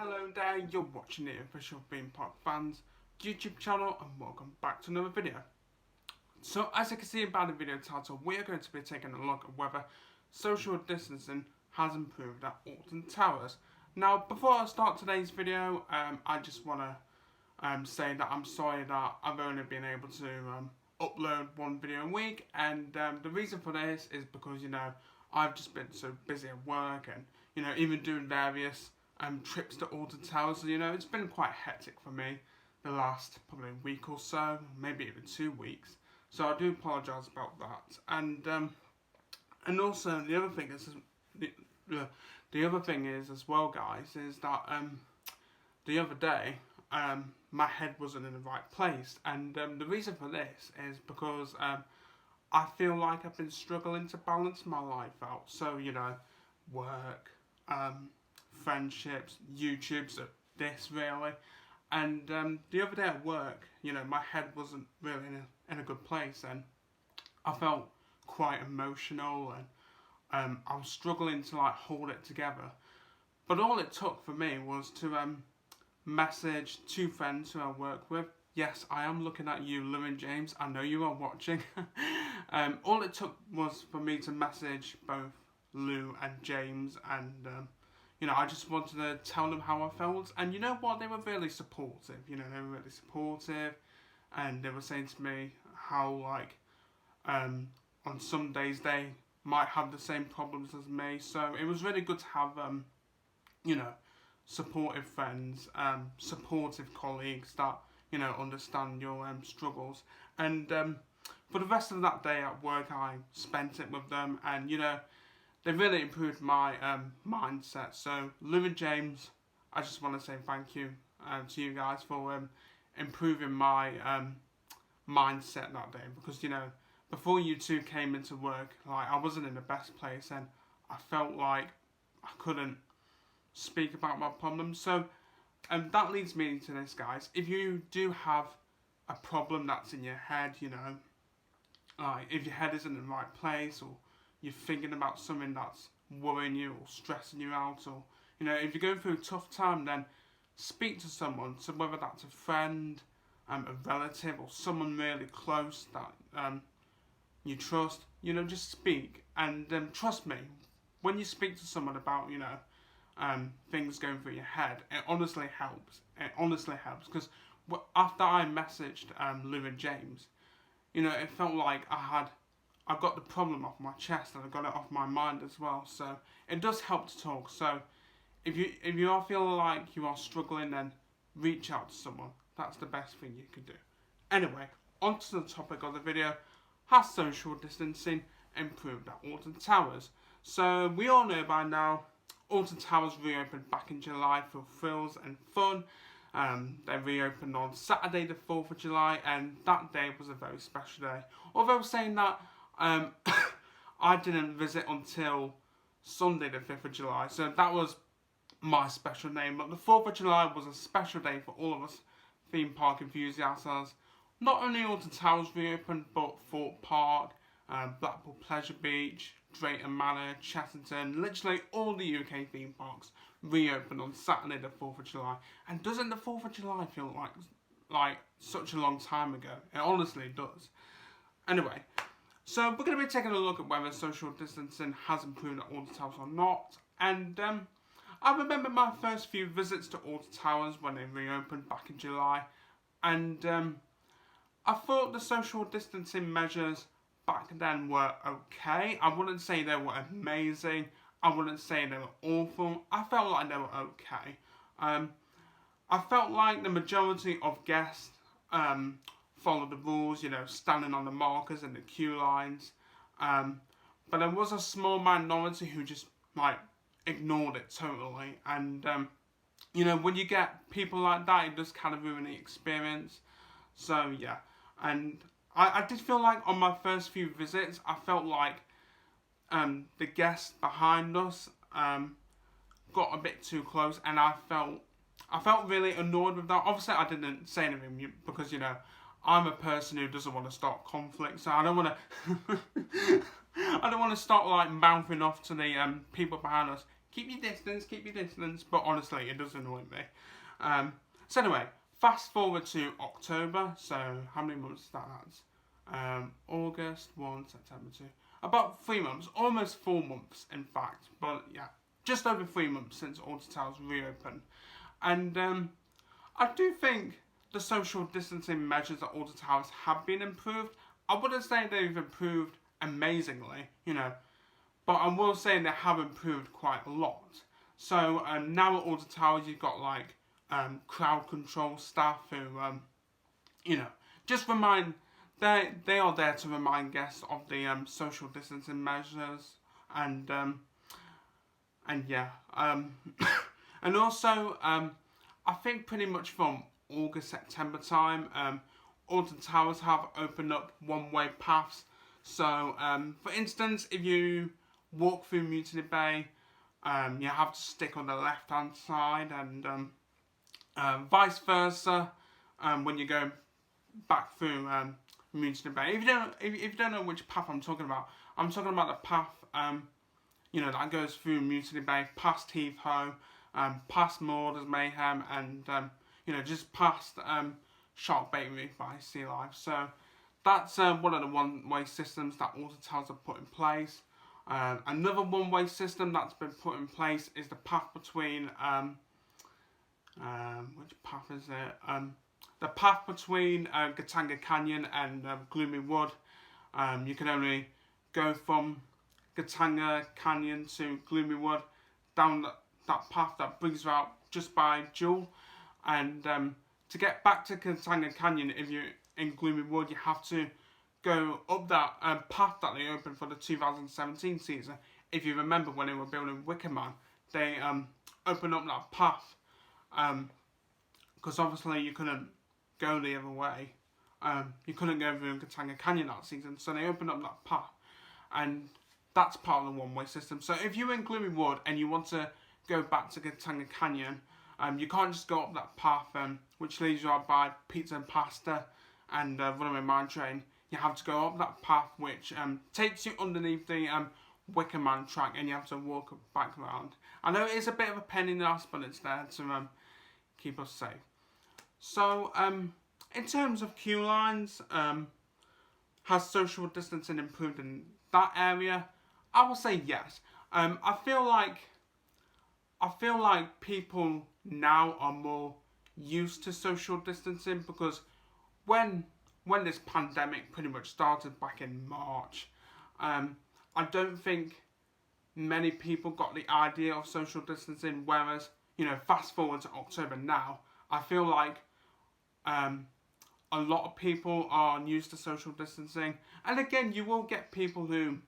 Hello there, you're watching the official Theme Park Fans YouTube channel and welcome back to another video. So as you can see by the video title, we are going to be taking a look at whether social distancing has improved at Alton Towers. Now before I start today's video, I just want to say that I'm sorry that I've only been able to upload one video a week, and the reason for this is because I've just been so busy at work and even doing various trips to Alton Towers. So, it's been quite hectic for me the last probably week or so, maybe even 2 weeks. So I do apologise about that. And also the other thing is the other thing is as well, guys, is that the other day my head wasn't in the right place, and the reason for this is because I feel like I've been struggling to balance my life out. So work, friendships, YouTube, so this really. And the other day at work, my head wasn't really in a good place, and I felt quite emotional, and I was struggling to hold it together. But all it took for me was to message 2 friends who I work with. Yes, I am looking at you, Lou and James. I know you are watching. All it took was for me to message both Lou and James, and I just wanted to tell them how I felt. And you know what? They were really supportive. They were really supportive, and they were saying to me how on some days they might have the same problems as me. So it was really good to have supportive friends, supportive colleagues that understand your struggles. And for the rest of that day at work, I spent it with them, and they really improved my mindset. So Lou and James, I just want to say thank you to you guys for improving my mindset that day, because before you two came into work, I wasn't in the best place, and I felt like I couldn't speak about my problems. So that leads me to this, guys. If you do have a problem that's in your head, if your head isn't in the right place, or you're thinking about something that's worrying you or stressing you out, or if you're going through a tough time, then speak to someone. So whether that's a friend, a relative, or someone really close that you trust, just speak. And trust me, when you speak to someone about things going through your head, it honestly helps. It honestly helps, because after I messaged Lou and James, it felt like I got the problem off my chest, and I got it off my mind as well. So it does help to talk. So if you are feeling like you are struggling, then reach out to someone. That's the best thing you can do. Anyway, on to the topic of the video. Has social distancing improved at Alton Towers? So we all know by now, Alton Towers reopened back in July for thrills and fun. They reopened on Saturday the 4th of July, and that day was a very special day. Although saying that, I didn't visit until Sunday the 5th of July, so that was my special day. But the 4th of July was a special day for all of us theme park enthusiasts, as not only Alton Towers reopened, but Thorpe Park, Blackpool Pleasure Beach, Drayton Manor, Chessington, literally all the UK theme parks reopened on Saturday the 4th of July. And doesn't the 4th of July feel like such a long time ago? It honestly does. Anyway, so we're going to be taking a look at whether social distancing has improved at Alton Towers or not. And I remember my first few visits to Alton Towers when they reopened back in July, and I thought the social distancing measures back then were okay. I wouldn't say they were amazing. I wouldn't say they were awful. I felt like they were okay. I felt like the majority of guests followed the rules, standing on the markers and the queue lines. But there was a small minority who just ignored it totally. And when you get people like that, it does kind of ruin the experience. So yeah, and I did feel like on my first few visits, I felt like the guests behind us got a bit too close, and I felt really annoyed with that. Obviously, I didn't say anything because I'm a person who doesn't want to start conflict, so I don't want to start mouthing off to the people behind us, keep your distance. But honestly, it does annoy me. So anyway, fast forward to October. So how many months is that? August, 1, September, 2. About 3 months, almost 4 months in fact. But yeah, just over 3 months since Alton Towers reopened. And I do think the social distancing measures at Alton Towers have been improved. I wouldn't say they've improved amazingly, but I will say they have improved quite a lot. So now at Alton Towers you've got like crowd control staff who, just remind, they are there to remind guests of the social distancing measures and yeah, and also I think pretty much from August, September time, Alton Towers have opened up one-way paths. So, for instance, if you walk through Mutiny Bay, you have to stick on the left-hand side, and vice versa when you're going back through Mutiny Bay. If you don't know which path I'm talking about the path that goes through Mutiny Bay, past Heath Ho, past Morders Mayhem, and just past Shark Bait Reef by Sea Life. So that's one of the one-way systems that Alton Towers have put in place. Another one-way system that's been put in place is the path between which path is it? The path between Gatanga Canyon and Gloomy Wood. You can only go from Gatanga Canyon to Gloomy Wood down that path that brings you out just by Jewel. And to get back to Gatanga Canyon, if you're in Gloomy Wood, you have to go up that path that they opened for the 2017 season. If you remember when they were building Wicker Man, they opened up that path because obviously you couldn't go the other way. You couldn't go through Gatanga Canyon that season, so they opened up that path, and that's part of the one-way system. So if you're in Gloomy Wood and you want to go back to Gatanga Canyon, you can't just go up that path which leads you out by Pizza and Pasta and Runaway Mine Train. You have to go up that path which takes you underneath the Wicker Man track, and you have to walk back around. I know it is a bit of a pain in the ass, but it's there to keep us safe. So in terms of queue lines, has social distancing improved in that area? I will say yes. I feel like people now are more used to social distancing because when this pandemic pretty much started back in March, I don't think many people got the idea of social distancing, whereas, fast forward to October now, I feel like a lot of people are used to social distancing. And again, you will get people who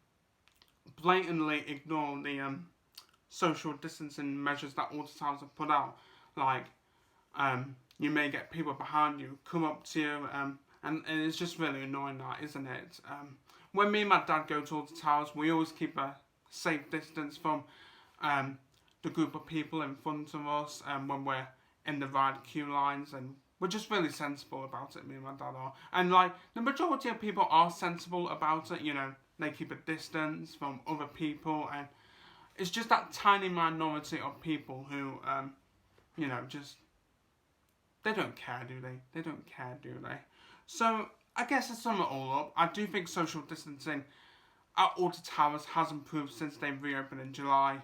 blatantly ignore the social distancing measures that Alton Towers have put out. Like, you may get people behind you come up to you, and it's just really annoying, that, isn't it? When me and my dad go to Alton Towers, we always keep a safe distance from the group of people in front of us when we're in the ride queue lines, and we're just really sensible about it, me and my dad are. And like, the majority of people are sensible about it, they keep a distance from other people, and it's just that tiny minority of people who, just, they don't care, do they? They don't care, do they? So, I guess to sum it all up, I do think social distancing at Alton Towers has improved since they reopened in July,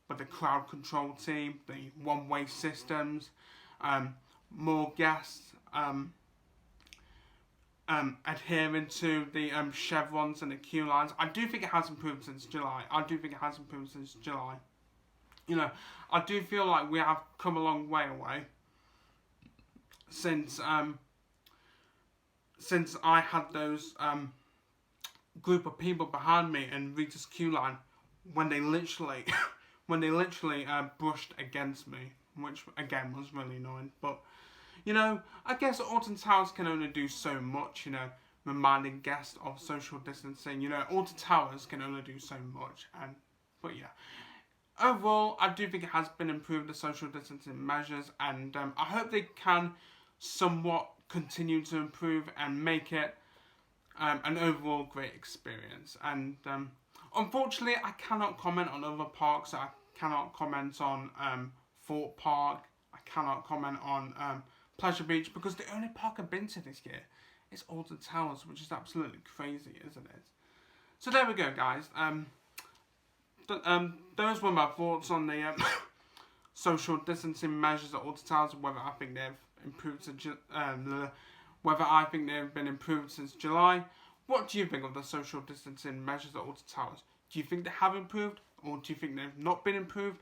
with the crowd control team, the one-way systems, more guests adhering to the chevrons and the queue lines. I do think it has improved since July. I do feel like we have come a long way away since I had those group of people behind me in Rita's queue line when they literally brushed against me, which again was really annoying. But I guess Alton Towers can only do so much, reminding guests of social distancing. Alton Towers can only do so much, but yeah. Overall, I do think it has been improved, the social distancing measures, and I hope they can somewhat continue to improve and make it an overall great experience. And unfortunately, I cannot comment on other parks that are cannot comment on Thorpe Park. I cannot comment on Pleasure Beach, because the only park I've been to this year is Alton Towers, which is absolutely crazy, isn't it? So there we go, guys. Those were my thoughts on the social distancing measures at Alton Towers, whether I think they've improved whether I think they've been improved since July. What do you think of the social distancing measures at Alton Towers? Do you think they have improved, or do you think they've not been improved?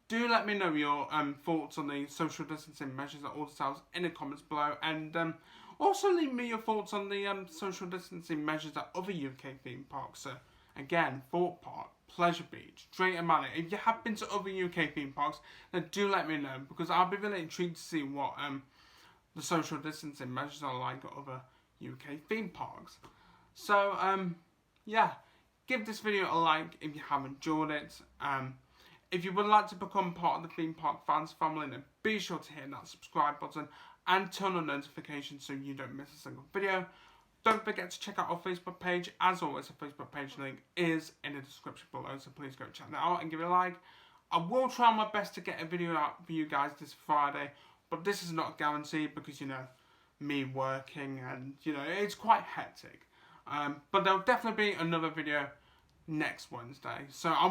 Do let me know your thoughts on the social distancing measures at Alton Towers in the comments below, and also leave me your thoughts on the social distancing measures at other UK theme parks. So again, Thorpe Park, Pleasure Beach, Drayton Manor. If you have been to other UK theme parks, then do let me know, because I'll be really intrigued to see what the social distancing measures are like at other UK theme parks. So yeah, give this video a like if you have enjoyed it. If you would like to become part of the theme park fans family, then be sure to hit that subscribe button and turn on notifications so you don't miss a single video. Don't forget to check out our Facebook page. As always, the Facebook page link is in the description below, so please go check that out and give it a like. I will try my best to get a video out for you guys this Friday, but this is not guaranteed because, you know, me working and, you know, it's quite hectic. But there'll definitely be another video next Wednesday. So I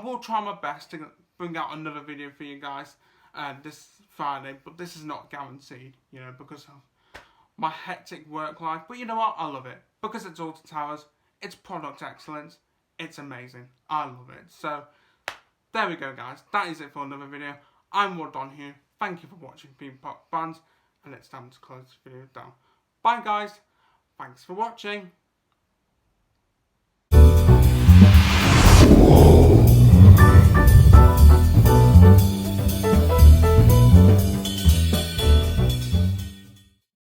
will try my best to bring out another video for you guys this Friday, but this is not guaranteed, you know, because of my hectic work life. But you know what? I love it. Because it's Alton Towers, it's product excellence, it's amazing. I love it. So there we go, guys. That is it for another video. I'm Will Donahue. Thank you for watching, theme park fans, and it's time to close this video down. Bye, guys. Thanks for watching.